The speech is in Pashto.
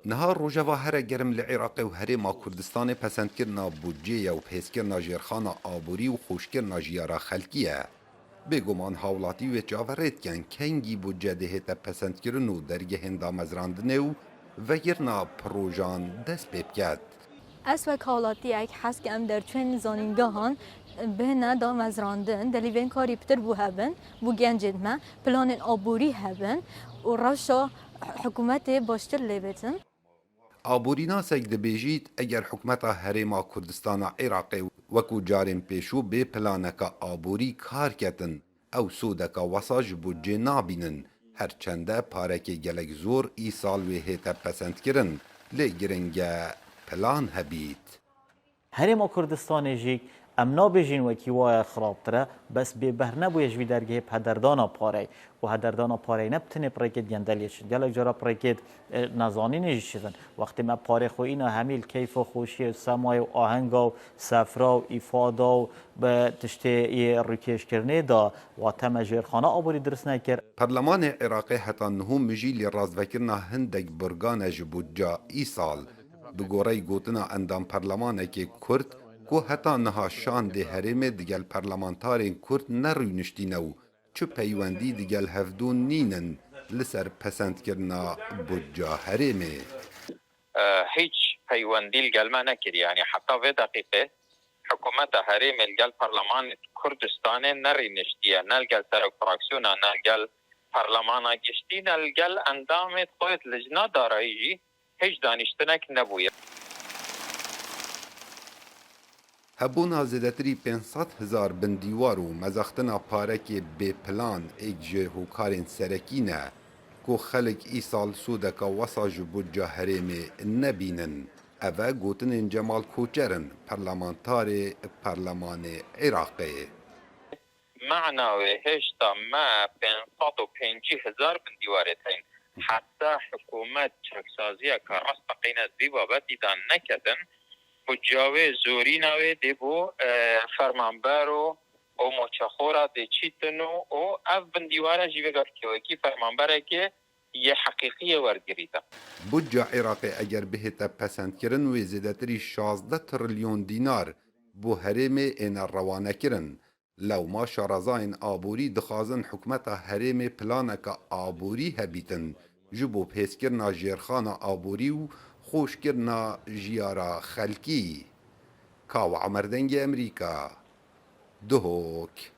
نهار روجاوا هر گرم لعراق و هرما کردستان پسند کرنا بودجه و پیس کرنا جیرخانا آبوری و خوش کرنا جیارا خلکیه. بگمان حولاتی و چاورید کن کنگی بودجه دهتا پسند کرنو درگه هندا مزراندنه و گرنا پروژان دست بکد. از وکالتی یک حس که ام در چند زانینگاهان بهنه دا مزراندن دلیوین کاری پتر بو هبن بو گنجد ما پلان آبوری هبن و راشا حکومت باشتر لیبتن. آبوری ناسک دبیجید اگر حکومت هرما کردستان عراق وکو جارین پیشو به پلانکا آبوری کار کتن او سودکا وساج بودجه نابینن هرچنده پارکی گلک زور ای سال و هیتا پسند کرن لی گرنگه پلان هبید. هرما کردستان جیک ام نابجین وکی وای خرابتره بس به بهر نبویش وی درگه پدردانا پاره و هدردانا پاره نبتنه پرکت گندلیش گلک جرا پرکت نزانی نجیشیدن وقتی ما پاره خو اینا همیل کیف و خوشی و سمای و آهنگا و سفرا و ایفادا و به تشتی ریکش کرنه دا و تم جیرخانه آبوری درست نکر. پارلمان عراقی حتی نهم مجیل رازوکرنا هندک برگان جبوجا ای سال بگوری گوتنا اندام پارلمانه که کرد کو حتی نها شان ده هرمه دیگل پارلمانتارین کرد نروینشتینو چو پیوندی دیگل هفدون نینن لسر پسند کرنا بودجا هرمه هیچ پیوندی لگل ما نکر یعنی حتی و دقیقه حکومت هرمه لگل پارلمان کردستان نرینشتیه نلگل سرک فراکسیونا نلگل پارلمان گشتی نلگل اندام خود لجنا دارایی هیچ دانشتنک نبوید. هبونا زیدتری 500,000 بندیوار و مزاختنا پارکی بی پلان ایک جه هوکارین سرکینه کو خلق ای سال سودکا وساج بودجا هرمه نبینن اوه گوتن جمال کوچرن پارلمانتار پارلمان عراقی معناوی هشتا ما 550,000 بندیواره تین حتی حکومت چکسازی که راست قینه دی بابتی دان نکدن بجاوه زوری نوی دی بو فرمانبرو و مچخورا دی چیتنو و اف بندیواره جیوه گفت که فرمانبره که یه حقیقی ورگریده. بودجا عراقی اگر بهتا پسند کرن و زیدتری 16 تریلیون دینار بو هرم این روانه کرن لو ما شارزاین آبوری دخازن حکومت هرم پلانک آبوری هبیتن جبو پیس کرنا جیرخان آبوری و خوش کرنا جیارا خلکی کاو عمردنگ امریکا دهوک